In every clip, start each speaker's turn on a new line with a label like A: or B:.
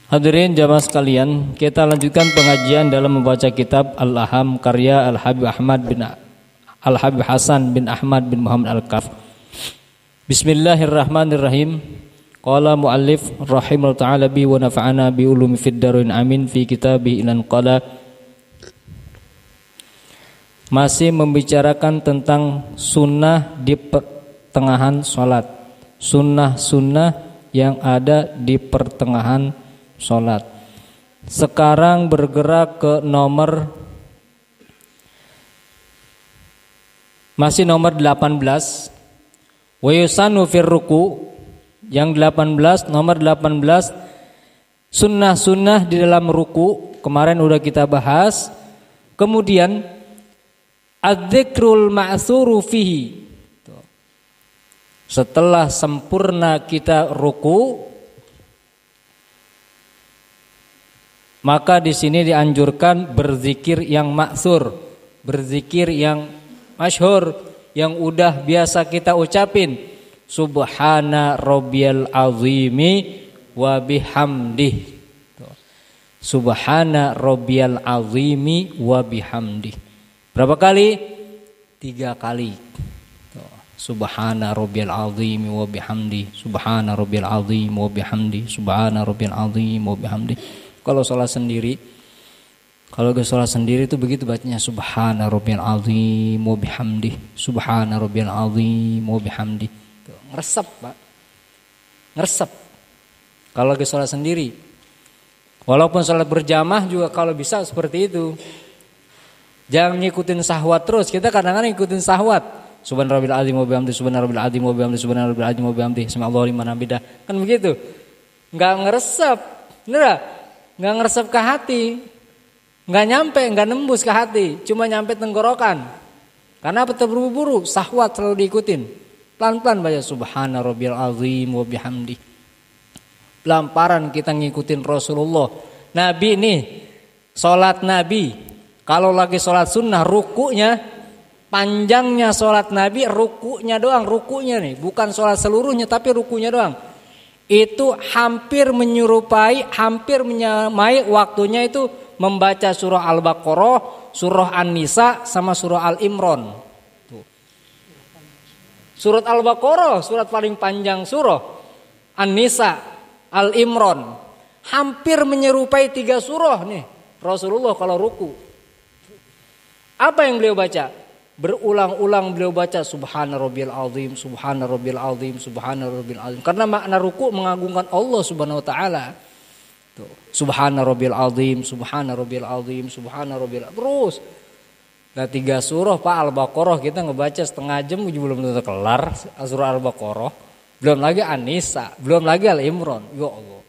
A: Hadirin jamaah sekalian, kita lanjutkan pengajian dalam membaca kitab Al-Aham karya Al-Habib Hasan bin Ahmad bin Muhammad Al-Kaf. Bismillahirrahmanirrahim. Qala muallif rahimahullah ta'ala bi wa nafa'ana bi ulumi fid darin amin fi kitabi ilan qala. Masih membicarakan tentang sunnah di pertengahan salat. Sunnah-sunnah yang ada di pertengahan salat. Sekarang bergerak ke masih nomor 18. Wa yusanu fir ruku, yang 18, nomor 18, sunnah-sunnah di dalam ruku. Kemarin udah kita bahas. Kemudian adz-dzikrul ma'tsuru fihi. Setelah sempurna kita ruku, maka di sini dianjurkan berzikir yang ma'tsur, berzikir yang masyhur, yang udah biasa kita ucapin. Subhana rabbiyal azimi wa bihamdih. Subhana rabbiyal azimi wa bihamdih. Berapa kali? 3 kali. Subhana rabbiyal azimi wa bihamdih. Subhana rabbiyal azimi wa bihamdih. Subhana rabbiyal azimi wa bihamdih. Kalau sholat sendiri, itu begitu bacanya, Subhana rabbiyal azim wa bihamdih, Subhana rabbiyal azim wa bihamdih. Ngeresep, Pak. Ngeresep. Kalau lagi sholat sendiri. Walaupun sholat berjamaah juga kalau bisa seperti itu. Jangan ngikutin sahwat terus. Kita kadang-kadang ngikutin sahwat. Subhana rabbiyal azim wa bihamdih, Subhana rabbiyal azim wa bihamdih, Subhana rabbiyal azim wa bihamdih, Sami'allahu liman hamidah. Kan begitu. Enggak ngeresep. Bener? Nggak ngeresep ke hati, nggak nyampe, nggak nembus ke hati, cuma nyampe tenggorokan. Karena apa? Terburu-buru, sahwat selalu diikutin. Pelan-pelan baca Subhana rabbiyal azim wa bihamdi. Pelamparan kita ngikutin Rasulullah. Nabi nih, sholat Nabi. Kalau lagi sholat sunnah, rukunya, panjangnya sholat Nabi, rukunya doang, rukunya nih, bukan sholat seluruhnya, tapi rukunya doang. Itu hampir menyerupai, hampir menyamai waktunya itu membaca surah Al-Baqarah, surah An-Nisa, sama surah Al-Imran. Surat Al-Baqarah, surat paling panjang surah. An-Nisa, Al-Imran. Hampir menyerupai 3 surah nih Rasulullah kalau ruku. Apa yang beliau baca? Berulang-ulang beliau baca Subhana rabbiyal azim, Subhana rabbiyal azim, Subhana rabbiyal azim. Karena makna ruku mengagungkan Allah Subhanahu wa taala. Tuh, Subhana rabbiyal azim, Subhana rabbiyal azim, Subhana rabbiyal. Terus. Nah 3 surah Pak Al-Baqarah kita ngebaca setengah jam belum tentu kelar surah Al-Baqarah. Belum lagi An-Nisa, belum lagi Al-Imran. Ya Allah.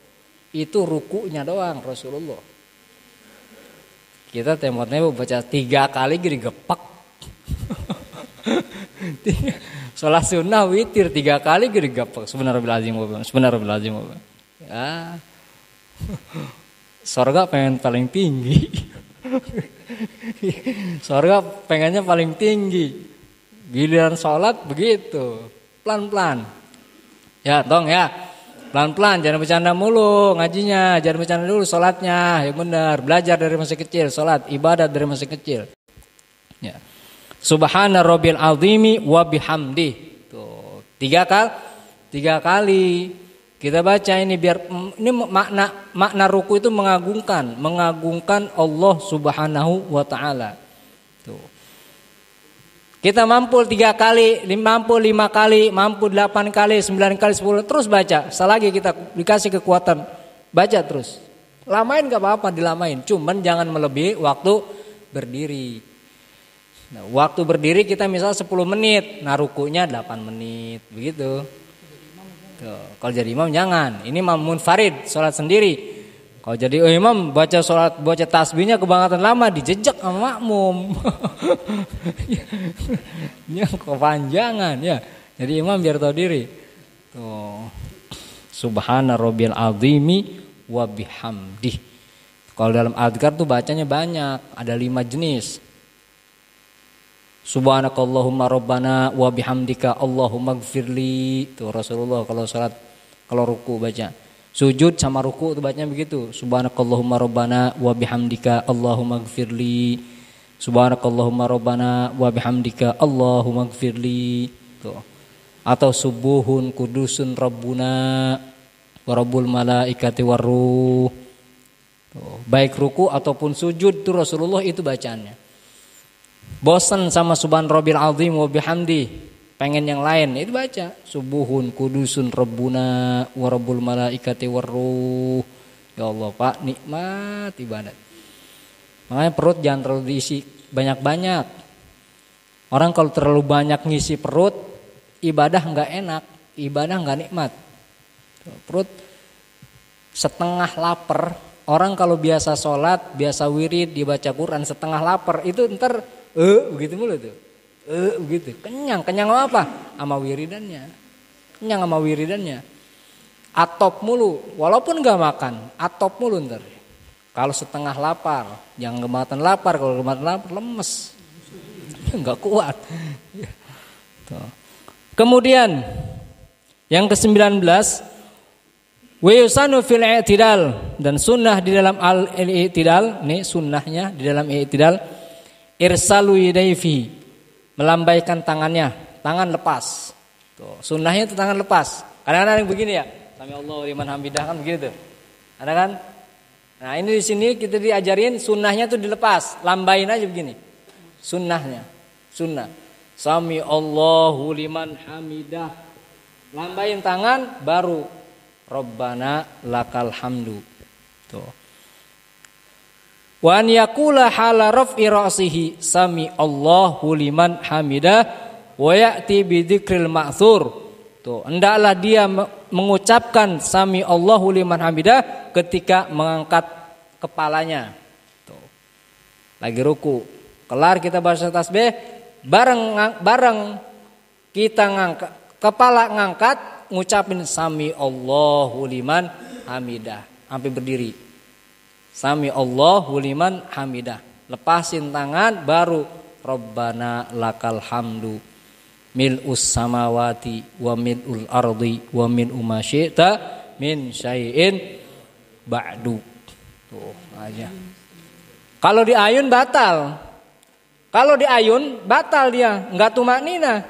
A: Itu rukunya doang Rasulullah. Kita temotnya baca 3 kali gini gepak. Sholat sunnah witir 3 kali gede gapak. Subhanallahil azim. Ya. Surga pengen paling tinggi. Surga pengennya paling tinggi. Giliran sholat begitu. Pelan-pelan. Ya, dong ya. Pelan-pelan, jangan bercanda mulu ngajinya, jangan bercanda dulu sholatnya. Yang benar, belajar dari masih kecil, sholat, ibadat dari masih kecil. Ya. Subhana rabbiyal azimi wa bihamdih. Tuh, 3 kali kita baca ini biar ini makna ruku itu mengagungkan Allah Subhanahu wa taala. Tuh. Kita mampu 3 kali, mampu 5 kali, mampu 8 kali, 9 kali, 10 terus baca. Selagi kita dikasih kekuatan baca terus. Lamain enggak apa-apa dilamain, cuman jangan melebihi waktu berdiri. Nah, waktu berdiri kita misal 10 menit, nah rukunya 8 menit, begitu. Tuh, kalau jadi imam jangan, ini imam munfarid, sholat sendiri. Kalau jadi imam baca tasbihnya kebangetan lama, dijejak sama makmum. Ya kepanjangan ya. Jadi imam biar tahu diri. Tuh. Subhana rabbiyal azimi wa bihamdih. Kalau dalam adhkar tuh bacanya banyak, ada 5 jenis. Subhanakallahumma rabbana wa bihamdika Allahumma gfirli. Itu Rasulullah kalau salat, kalau ruku baca. Sujud sama ruku itu bacanya begitu. Subhanakallahumma rabbana wa bihamdika Allahumma gfirli. Subhanakallahumma rabbana wa bihamdika Allahumma gfirli. Tuh. Atau subuhun kudusun rabbuna wa rabbul malaikati warruh. Baik ruku ataupun sujud itu Rasulullah itu bacaannya. Bosan sama subhan rabbil azim wa bihamdi, pengen yang lain, itu baca subuhun kudusun rabbuna wa rabbul malaikati warruh. Ya Allah Pak, nikmat ibadat. Makanya perut jangan terlalu diisi banyak-banyak. Orang kalau terlalu banyak ngisi perut, ibadah enggak enak, ibadah enggak nikmat. Perut setengah lapar. Orang kalau biasa sholat, biasa wirid, dibaca Quran setengah lapar, itu ntar begitu mulu tuh. Begitu. Kenyang apa? Sama wiridannya. Kenyang sama wiridannya. Atop mulu, walaupun enggak makan, atop mulu ntar. Kalau setengah lapar, jangan kemakan lapar, kalau kemakan lapar lemes. Enggak kuat. Kemudian yang ke-19, wa yusanu fil i'tidal, dan sunnah di dalam al-i'tidal, nih sunnahnya di dalam i'tidal, irsalu yadayhi, melambaikan tangannya, tangan lepas. Tuh, sunnahnya itu tangan lepas. Kadang-kadang begini ya, sami Allahu liman hamidah kan begitu. Ada kan? Nah, ini di sini kita diajarin sunnahnya tuh dilepas, lambain aja begini. Sunnahnya, sunnah. Sami Allahu liman hamidah. Lambain tangan baru Rabbana lakal hamdu. Tuh. Wa an yaqula hala raf'i ra'sihi sami Allahu liman hamidah wa ya'ti bi dzikril ma'tsur. Tuh, hendaklah dia mengucapkan sami Allahu liman hamidah ketika mengangkat kepalanya. Tuh. Lagi ruku, kelar kita baca tasbih, bareng kita ngangkat kepala, ngangkat, ngucapin sami Allahu liman hamidah sampai berdiri. Sami Allahu liman hamidah. Lepasin tangan baru Rabbana lakal hamdu mil'us samawati wa mil'ul ardi wa mil'u ma syi'ta min syai'in ba'du. Tuh aja. Kalau diayun batal. Kalau diayun batal dia, enggak tumaknina.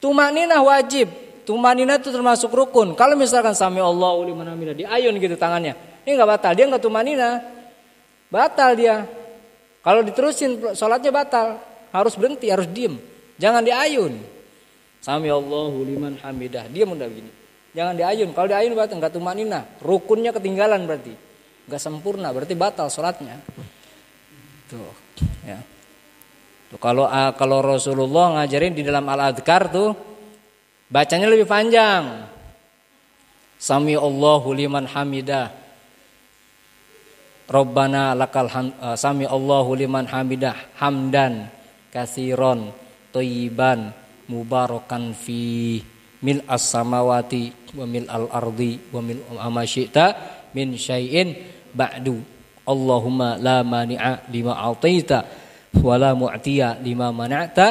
A: Tumaknina wajib. Tumaknina itu termasuk rukun. Kalau misalkan sami Allahu liman hamidah diayun gitu tangannya, ini enggak batal, dia enggak tumaknina. Batal dia. Kalau diterusin salatnya batal, harus berhenti, harus diem. Jangan diayun. Sami Allahu liman hamidah, dia mudah begini. Jangan diayun. Kalau diayun berarti enggak tumaknina, rukunnya ketinggalan berarti. Enggak sempurna, berarti batal salatnya. Tuh, ya. Tuh, kalau Rasulullah ngajarin di dalam al-adhkar tuh bacanya lebih panjang. Sami Allahu liman hamidah. Rabbana lakal sami Allahu liman hamidah hamdan katsiran thayyiban mubarakan fi mil as-samawati wa mil al-ardi wa mil ma syi'ta min syai'in ba'du. Allahumma la mani'a lima a'taita wa la mu'tiya lima mana'ta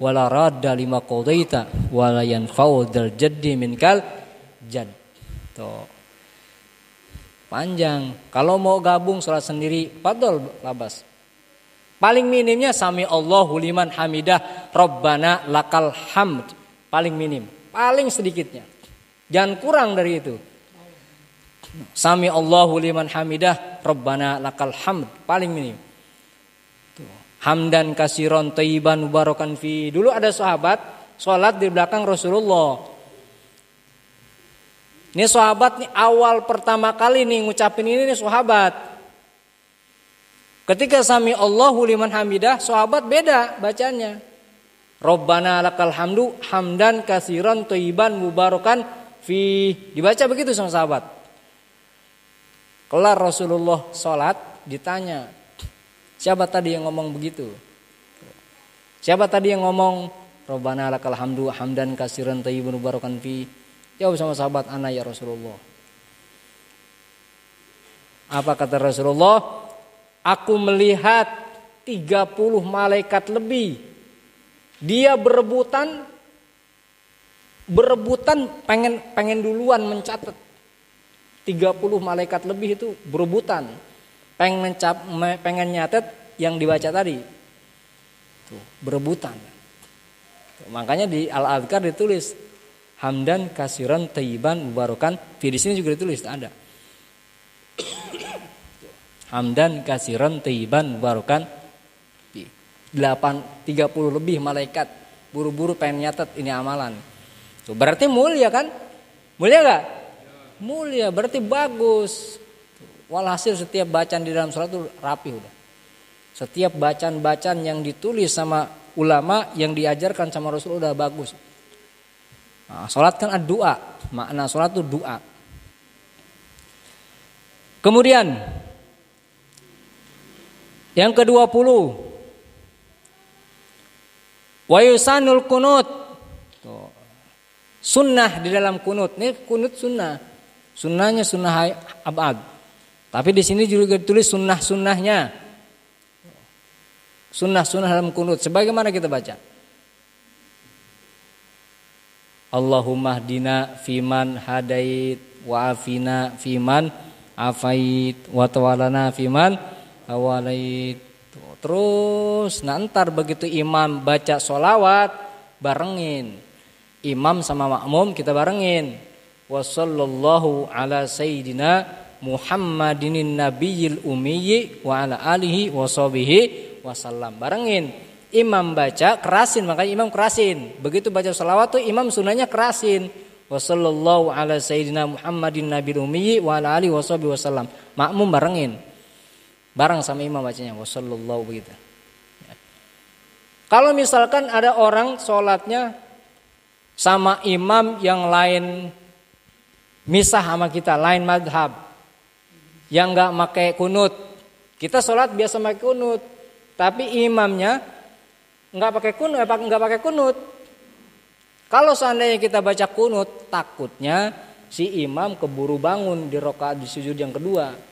A: wa la radda lima qadaita wa la yanfa'u dzal jaddi minkal jadd. Tuh. Panjang. Kalau mau gabung salat sendiri, fadhol labas. Paling minimnya sami Allahu liman hamidah Rabbana lakal hamd. Paling minim, paling sedikitnya. Jangan kurang dari itu. Sami Allahu liman hamidah Rabbana lakal hamd, paling minim. Tuh. Hamdan kasiron thayyiban mubarakan fi. Dulu ada sahabat salat di belakang Rasulullah. Ini sahabat nih awal pertama kali nih ngucapin ini nih sahabat. Ketika sami Allahu liman hamidah, sahabat beda bacanya. Rabbana lakal hamdu hamdan katsiran thayyiban mubarakan fi. Dibaca begitu sama sahabat. Kelar Rasulullah salat ditanya, siapa tadi yang ngomong begitu? Siapa tadi yang ngomong Rabbana lakal hamdu hamdan katsiran thayyiban mubarakan fi? Jawab sama sahabat, ana ya Rasulullah. Apa kata Rasulullah? Aku melihat 30 malaikat lebih. Dia berebutan pengen duluan mencatat. 30 malaikat lebih itu berebutan pengen nyatet yang dibaca tadi. Tuh, berebutan. Tuh, makanya di Al-Adhkar ditulis hamdan kasiran thayyiban mubarakan. Di sini juga ditulis ada. Hamdan kasiran thayyiban mubarakan. 30 lebih malaikat buru-buru pengen nyatet ini amalan. Tuh, berarti mulia kan? Mulia enggak? Mulia, berarti bagus. Walhasil setiap bacaan di dalam salat itu rapi udah. Setiap bacaan-bacaan yang ditulis sama ulama, yang diajarkan sama Rasul udah bagus. Nah, salat kan doa, makna salat itu doa. Kemudian yang ke-20 wa yusanul kunut. Sunnah di dalam kunut. Ini kunut sunnah. Sunnahnya sunnah abad. Tapi di sini juga ditulis sunnah-sunnahnya. Sunnah-sunnah dalam kunut. Sebagaimana kita baca. Allahumma hdina fiman hadait wa afina fiman afait wa tawallana fiman tawallait. Terus ntar begitu imam baca sholawat barengin. Imam sama makmum kita barengin. Wa sallallahu ala sayyidina Muhammadinin nabiyil ummiyi wa ala alihi wa sahbihi wasallam. Barengin. Imam baca kerasin, makanya imam kerasin. Begitu baca sholawat tuh imam sunahnya kerasin. Wa sallallahu ala sayyidina Muhammadin nabiyil ummiyi wa ala alihi wa sahbihi wasallam. Makmum barengin. Bareng sama imam bacanya wasallallahu begitu. Ya. Kalau misalkan ada orang sholatnya sama imam yang lain misah sama kita, lain madhab, yang nggak pakai kunut, kita sholat biasa pakai kunut, tapi imamnya nggak pakai kunut. Kalau seandainya kita baca kunut, takutnya si imam keburu bangun di rakaat di sujud yang kedua.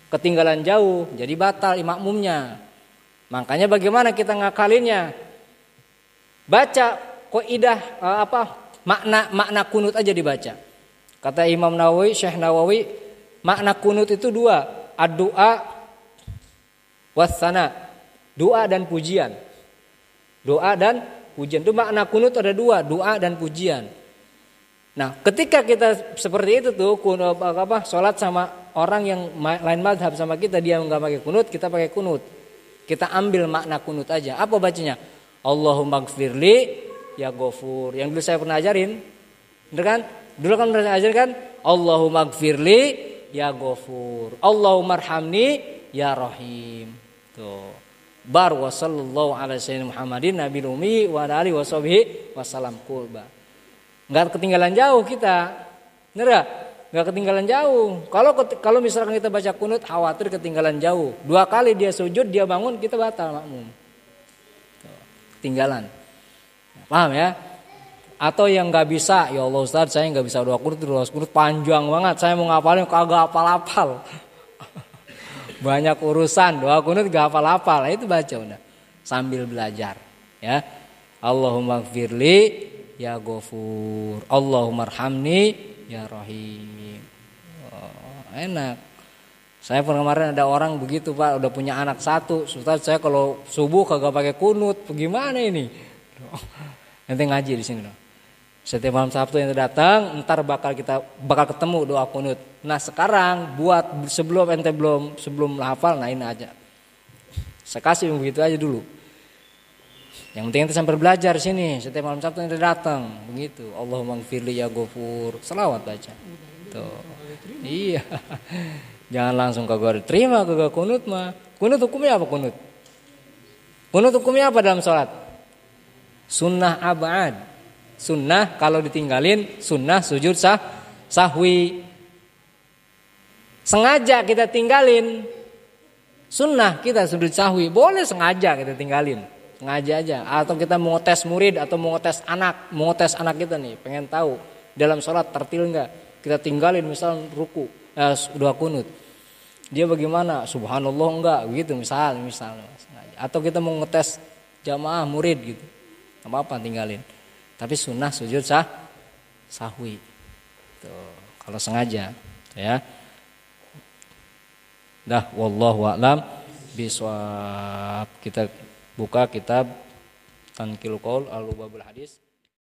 A: Ketinggalan jauh, jadi batal makmumnya. Makanya bagaimana kita ngakalinnya? Baca kaidah makna kunut aja dibaca. Kata Imam Nawawi, Syekh Nawawi, makna kunut itu dua, ad-du'a was-sana. Doa dan pujian. Doa dan pujian. Itu makna kunut ada dua, doa dan pujian. Nah, ketika kita seperti itu tuh salat sama orang yang lain mazhab sama kita, dia enggak pakai kunut, kita pakai kunut. Kita ambil makna kunut aja. Apa bacanya? Allahumma gfirli ya Ghafur. Yang dulu saya pernah ajarin. Bener kan? Dulu kan pernah ajarin kan? Allahumma gfirli ya Ghafur. Allahumma arhamni ya Rahim. Tuh. Bar wa sallallahu ala sayyidina Muhammadin nabiyil ummi wa ala alihi washabihi wasallam qurba. Enggak ketinggalan jauh kita. Bener gak? Enggak ketinggalan jauh. Kalau misalkan kita baca kunut khawatir ketinggalan jauh. 2 kali dia sujud, dia bangun, kita batal makmum. Ketinggalan. Paham ya? Atau yang enggak bisa, ya Allah Ustaz, saya enggak bisa doa kunut panjang banget. Saya mau ngapalin kagak hafal-hafal. Banyak urusan, doa kunut enggak hafal-hafal. Itu baca udah sambil belajar, ya. Allahumma gfirli ya Ghafur, Allahumma arhamni ya Rahim. Oh, enak. Saya kemarin ada orang begitu Pak, udah punya anak 1. Ustaz, saya kalau subuh kagak pakai kunut, bagaimana ini? Nanti ngaji di sini dong. Setiap malam Sabtu yang datang, ntar bakal ketemu doa kunut. Nah sekarang buat sebelum hafal, nah ini aja. Saya kasih begitu aja dulu. Yang penting kita sampai belajar sini. Setiap malam Sabtu yang datang, begitu. Allahumma gfirli ya Ghafur. Selawat baca. Tuh. Iya. Jangan langsung kagak diterima, kagak kunut mah. Kunut hukumnya apa kunut? Kunut hukumnya apa dalam sholat? Sunnah abad. Sunnah kalau ditinggalin, sunnah sujud sahwi. Sengaja kita tinggalin, sunnah kita sujud sahwi. Boleh sengaja kita tinggalin, sengaja aja. Atau kita mau tes murid atau mau tes anak kita nih, pengen tahu dalam sholat tertil enggak, kita tinggalin misal ruku, doa kunut, dia bagaimana, subhanallah enggak, gitu misal. Atau kita mau ngetes jamaah murid gitu, nggak apa-apa tinggalin. Tapi sunnah sujud sahwi. Tuh, kalau sengaja. Ya. Dah, wallahu a'lam bishawab. Kita buka kitab Tanqihul Qaul al-Lughabul Hadis.